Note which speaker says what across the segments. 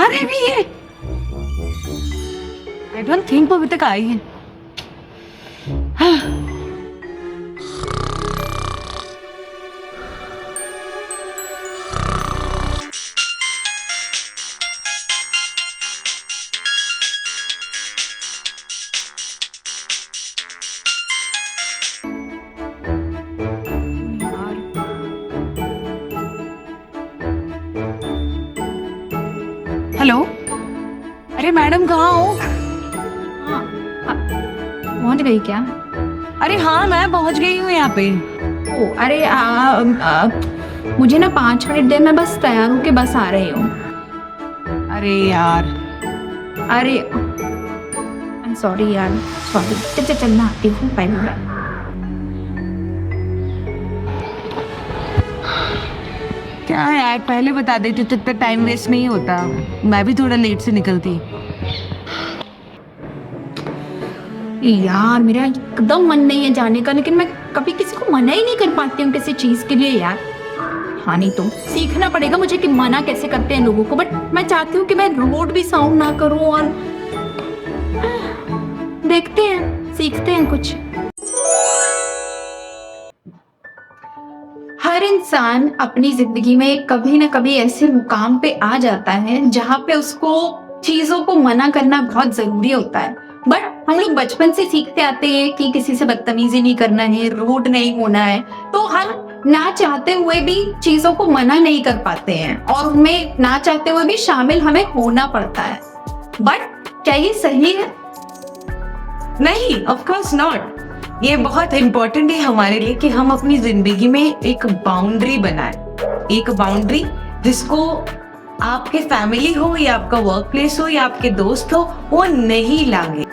Speaker 1: अरे भी ये आई डोंट थिंक वो अभी तक आई है। हेलो, अरे मैडम कहाँ हो?
Speaker 2: हाँ, पहुंच गई क्या?
Speaker 1: अरे हाँ, मैं पहुंच गई हूँ यहाँ पे।
Speaker 2: ओ अरे मुझे ना 5 मिनट दे, मैं बस तैयार होके बस आ रही हूँ।
Speaker 1: अरे यार,
Speaker 2: अरे आई एम सॉरी यार, सॉरी। चल चल मैं आती हूँ, बाय बाय।
Speaker 1: क्या है यार, पहले बता देती तो इतना टाइम वेस्ट नहीं होता। मैं भी थोड़ा लेट से निकलती।
Speaker 2: यार मेरा एकदम मन नहीं है जाने का, लेकिन मैं कभी किसी को मना ही नहीं कर पाती हूँ किसी चीज के लिए यार। हाँ नहीं तो सीखना पड़ेगा मुझे कि मना कैसे करते हैं लोगों को, बट मैं चाहती हूँ कि मैं रोड भी साउंड ना करूँ, और देखते हैं, सीखते हैं कुछ। हर इंसान अपनी जिंदगी में कभी ना कभी ऐसे मुकाम पे आ जाता है जहाँ पे उसको चीजों को मना करना बहुत जरूरी होता है। बट हम लोग बचपन से सीखते आते हैं कि किसी से बदतमीजी नहीं करना है, रूड नहीं होना है, तो हम ना चाहते हुए भी चीजों को मना नहीं कर पाते हैं और उनमें ना चाहते हुए भी शामिल हमें होना पड़ता है। बट क्या ये सही है?
Speaker 1: नहीं, ऑफ कोर्स नॉट। ये बहुत इम्पोर्टेंट है हमारे लिए कि हम अपनी जिंदगी में एक बाउंड्री बनाएं, एक बाउंड्री जिसको आपके फैमिली हो या आपका वर्क प्लेस हो या आपके दोस्त हो, वो नहीं लांगे।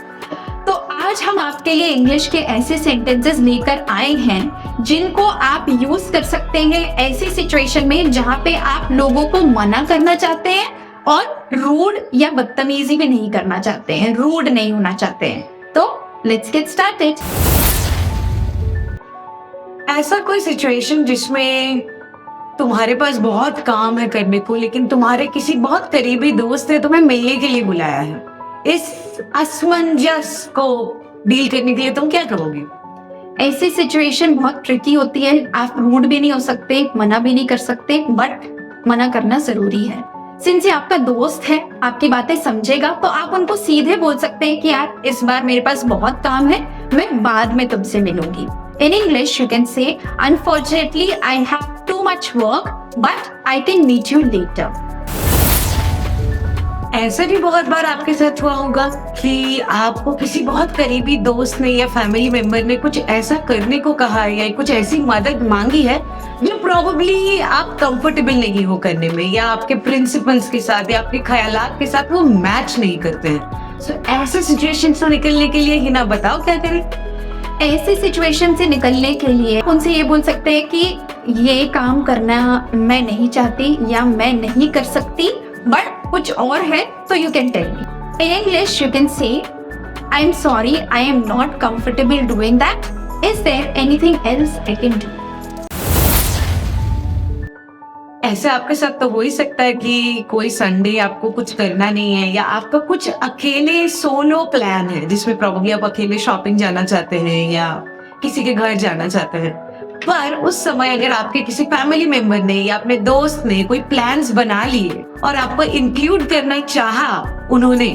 Speaker 2: तो आज हम आपके लिए इंग्लिश के ऐसे सेंटेंसेस लेकर आए हैं जिनको आप यूज कर सकते हैं ऐसी सिचुएशन में जहाँ पे आप लोगों को मना करना चाहते हैं और रूड या बदतमीजी भी नहीं करना चाहते हैं, रूड नहीं होना चाहते हैं। तो लेट्स गेट स्टार्टेड।
Speaker 1: ऐसा कोई सिचुएशन जिसमें तुम्हारे पास बहुत काम है करने को, लेकिन तुम्हारे किसी बहुत करीबी दोस्त ने तुम्हें मिलने के लिए बुलाया है। इस असमंजस को डील करने के लिए तुम क्या करोगे?
Speaker 2: ऐसी सिचुएशन बहुत ट्रिकी होती है। आप रूड भी नहीं हो सकते, मना भी नहीं कर सकते, बट मना करना जरूरी है। सिंस ये आपका दोस्त है, आपकी बातें समझेगा, तो आप उनको सीधे बोल सकते हैं कि यार इस बार मेरे पास बहुत काम है, मैं बाद में तुमसे मिलूंगी। In English, you can say, unfortunately, I have too much work, but I can meet you later.
Speaker 1: ऐसा भी बहुत बार आपके साथ हुआ होगा कि आपको किसी बहुत करीबी दोस्त ने या फैमिली मेंबर ने कुछ ऐसा करने को कहा है या कुछ ऐसी मदद मांगी है जो प्रोबेबली आप कंफर्टेबल नहीं हो करने में, या आपके प्रिंसिपल्स के साथ या आपके ख्यालात के साथ वो मैच नहीं करते हैं। सो ऐसे सिचुएशन से निकलने के लिए हिना बताओ क्या करें?
Speaker 2: ऐसे सिचुएशन से निकलने के लिए उनसे ये बोल सकते हैं कि ये काम करना मैं नहीं चाहती या मैं नहीं कर सकती, बट कुछ और है तो you can tell me. In English you can say I am sorry, I am not comfortable doing that, is there anything else I can do.
Speaker 1: ऐसे आपके साथ तो हो ही सकता है कि कोई संडे आपको कुछ करना नहीं है या आपका कुछ अकेले सोलो प्लान है जिसमें प्रॉब्लली आप अकेले शॉपिंग जाना चाहते हैं या किसी के घर जाना चाहते हैं, पर उस समय अगर आपके किसी फैमिली मेंबर ने या अपने दोस्त ने कोई प्लान्स बना लिए और आपको इंक्लूड करना चाहा उन्होंने,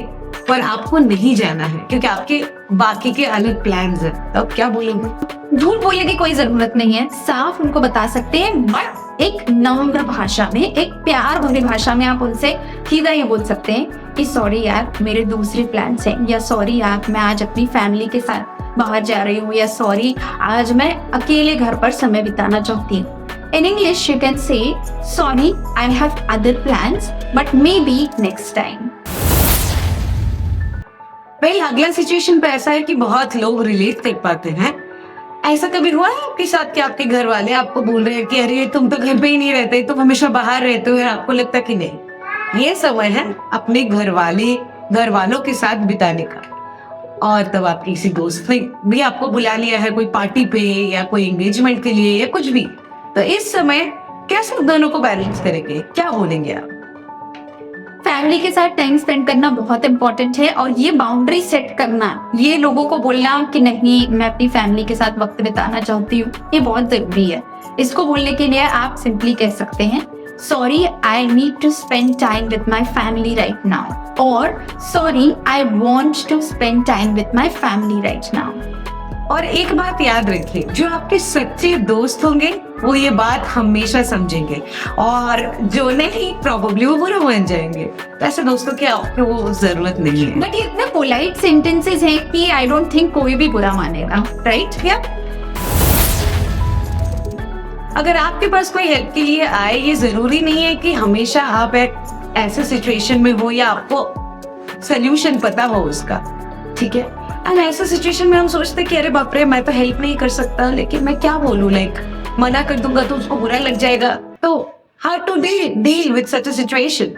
Speaker 1: पर आपको नहीं जाना है क्योंकि आपके बाकी के अलग प्लान्स हैं, तो आप क्या बोलेंगे?
Speaker 2: झूठ बोलने की कोई जरूरत नहीं है, साफ उनको बता सकते हैं, बट एक नम्र भाषा में, एक प्यार भरी भाषा में आप उनसे सीधा ये बोल सकते हैं कि सॉरी यार मेरे दूसरे प्लान्स हैं, या सॉरी यार मैं आज अपनी फैमिली के साथ बाहर जा रही हूँ, या सॉरी आज मैं अकेले घर पर समय बिताना चाहती हूँ। इन इंग्लिश यू कैन से sorry I have other plans but may be next time.
Speaker 1: Well, अगला सिचुएशन पे ऐसा है कि बहुत लोग रिलेट कर पाते हैं। ऐसा कभी हुआ है आपके साथ कि आपके घर वाले आपको बोल रहे हैं कि अरे तुम तो घर पे ही नहीं रहते, तुम हमेशा बाहर रहते हो, और आपको लगता कि नहीं ये समय है अपने घर वालों के साथ बिताने का, और तब आपके किसी दोस्त ने भी आपको बुला लिया है कोई पार्टी पे या कोई एंगेजमेंट के लिए या कुछ भी, तो इस समय कैसे दोनों को बैलेंस करेंगे, क्या बोलेंगे आप?
Speaker 2: फैमिली के साथ टाइम स्पेंड करना बहुत इंपॉर्टेंट है और ये बाउंड्री सेट करना, ये लोगों को बोलना कि नहीं मैं अपनी फैमिली के साथ वक्त बिताना चाहती हूँ, ये बहुत जरूरी है। इसको बोलने के लिए आप सिंपली कह सकते हैं sorry I need to spend time with my family right now, और sorry I want to spend time with my family right now.
Speaker 1: और एक बात याद रखिए, जो आपके सच्चे दोस्त होंगे वो ये बात हमेशा समझेंगे, और जो नहीं प्रोबेबली वो बुरा मान जाएंगे। तो ऐसे दोस्तों की आपको वो जरूरत नहीं है।
Speaker 2: बट ये इतने पोलाइट सेंटेंसेस हैं कि आई डोंट थिंक कोई भी बुरा मानेगा, राइट?
Speaker 1: या अगर आपके पास कोई हेल्प के लिए आए, ये जरूरी नहीं है कि हमेशा आप एक ऐसे सिचुएशन में हो या आपको सोल्यूशन पता हो उसका, ठीक है? एंड ऐसे सिचुएशन में हम सोचते कि अरे बाप रे मैं तो हेल्प नहीं कर सकता, लेकिन मैं क्या बोलूं, लाइक मना कर दूंगा तो उसको बुरा लग जाएगा। तो how to deal with such a situation?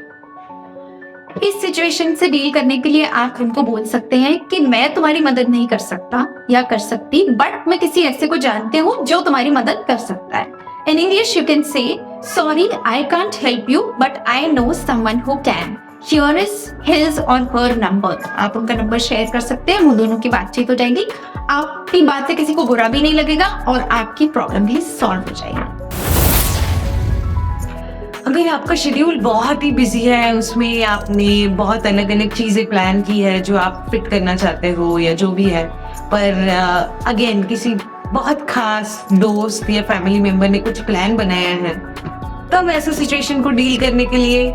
Speaker 2: इस सिचुएशन से डील करने के लिए आप उनको बोल सकते हैं कि मैं तुम्हारी मदद नहीं कर सकता या कर सकती, बट मैं किसी ऐसे को जानती हूँ जो तुम्हारी मदद कर सकता है। In English you can say sorry I can't help you but I know someone who can. Here is his or her number. आप उनका नंबर शेयर कर सकते हैं, वो दोनों की बातचीत हो जाएगी, आपकी बात से किसी को बुरा भी नहीं लगेगा और आपकी प्रॉब्लम भी सॉल्व हो जाएगी।
Speaker 1: अगर आपका शेड्यूल बहुत ही बिजी है, उसमें आपने बहुत अलग अलग चीजें प्लान की है जो आप फिट करना चाहते हो या जो भी है, पर अगेन किसी बहुत खास दोस्त या फैमिली मेंबर ने कुछ प्लान बनाया है, तब ऐसे सिचुएशन को डील करने के लिए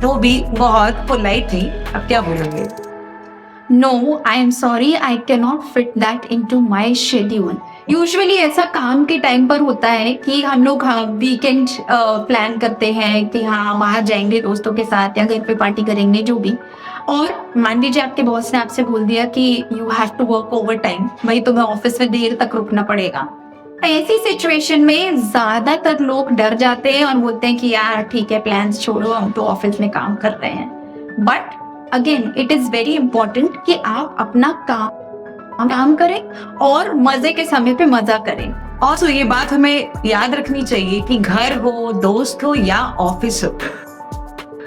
Speaker 1: वो भी बहुत पोलाइटली आप क्या बोलोगे?
Speaker 2: No I am sorry I can not fit that into my schedule. Usually ऐसा काम के टाइम पर होता है कि हम लोग वीकेंड प्लान करते हैं कि हाँ बाहर जाएंगे दोस्तों के साथ या घर पे पार्टी करेंगे जो भी, और मान लीजिए आपके बॉस ने आपसे बोल दिया कि you have to work over time, भाई तुम्हें ऑफिस में देर तक रुकना पड़ेगा। ऐसी सिचुएशन में ज्यादातर लोग डर जाते हैं और बोलते हैं कि यार ठीक है प्लान्स छोड़ो, हम तो ऑफिस में काम कर रहे हैं। But again it is very important कि आप अपना काम करें और मजे के समय पे मजा करें।
Speaker 1: और तो ये बात हमें याद रखनी चाहिए कि घर हो, दोस्त हो या ऑफिस हो,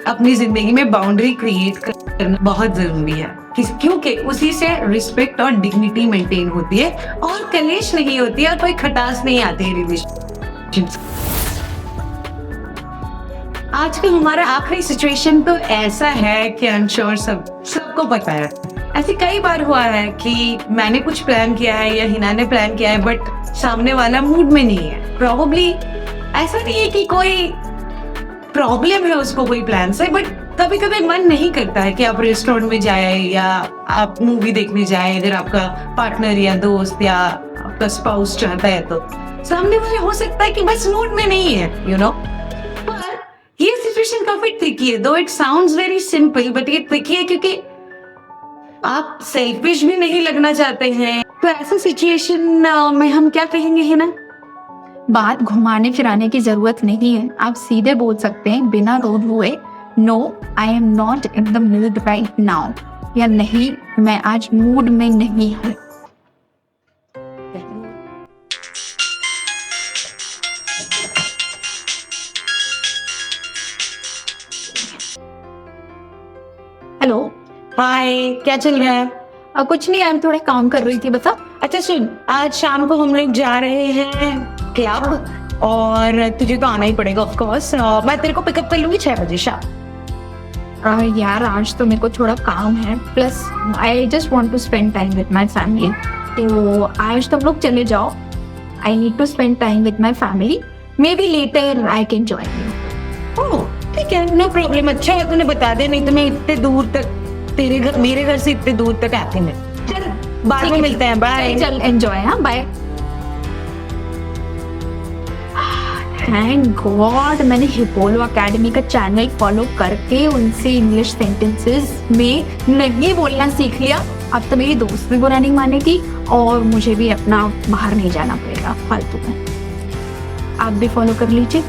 Speaker 1: अपनी जिंदगी में बाउंड्री क्रिएट करना बहुत जरूरी है, क्योंकि उसी से रिस्पेक्ट और डिग्निटी मेंटेन होती है और कलेश नहीं होती है और कोई खटास नहीं आती है रिलेशनशिप। आज का हमारा आखिरी सिचुएशन तो ऐसा है कि आई एम श्योर सबको पता है। ऐसे कई बार हुआ है कि मैंने कुछ प्लान किया है या हिना ने प्लान किया है, बट सामने वाला मूड में नहीं है। प्रोबेबली ऐसा नहीं है कि कोई प्रॉब्लम है उसको कोई प्लान से, बट कभी कभी मन नहीं करता है कि आप रेस्टोरेंट में जाए या आप मूवी देखने जाए, अगर आपका पार्टनर या दोस्त या आपका स्पाउस चाहता है तो। सामने वाले हो सकता है कि बस मूड में नहीं है, यू नो। पर ये सिचुएशन काफी ट्रिकी है, दो it sounds very simple, but ये ट्रिकी है क्योंकि आप सेल्फिश भी नहीं लगना चाहते हैं। तो ऐसे सिचुएशन में हम क्या कहेंगे है ना,
Speaker 2: बात घुमाने फिराने की जरूरत नहीं है, आप सीधे बोल सकते हैं बिना रोड हुए, no I am not in the mood right now, या नहीं मैं आज मूड में नहीं हूँ। हेलो
Speaker 1: हाय, क्या चल रहा है?
Speaker 2: कुछ नहीं, मैं थोड़ा काम कर रही थी। बता।
Speaker 1: अच्छा सुन, आज शाम को हम लोग जा रहे हैं क्लब और तुझे तो आना ही पड़ेगा ऑफ कोर्स। मैं तेरे को पिकअप कर लूंगी 6 बजे शाम।
Speaker 2: यार आज तो मेरे को थोड़ा काम है, plus I just want to spend time with my family, तो आज तुम लोग चले जाओ। I need to spend time with my family, maybe later I can join you.
Speaker 1: Oh ठीक है, नो प्रॉब्लम। अच्छा है तूने बता दिया, नहीं तो मैं इतने दूर तक तेरे घर, मेरे घर से इतने दूर तक आती नहीं। चल बाद में मिलते हैं, बाय।
Speaker 2: चल एंजॉय। हाँ बाय। थैंक गॉड मैंने हिपोलो एकेडमी का चैनल फॉलो करके उनसे इंग्लिश सेंटेंसेस में नहीं बोलना सीख लिया। अब तो मेरी दोस्त भी बुरा नहीं मानेगी और मुझे भी अपना बाहर नहीं जाना पड़ेगा फालतू में। आप भी फॉलो कर लीजिए।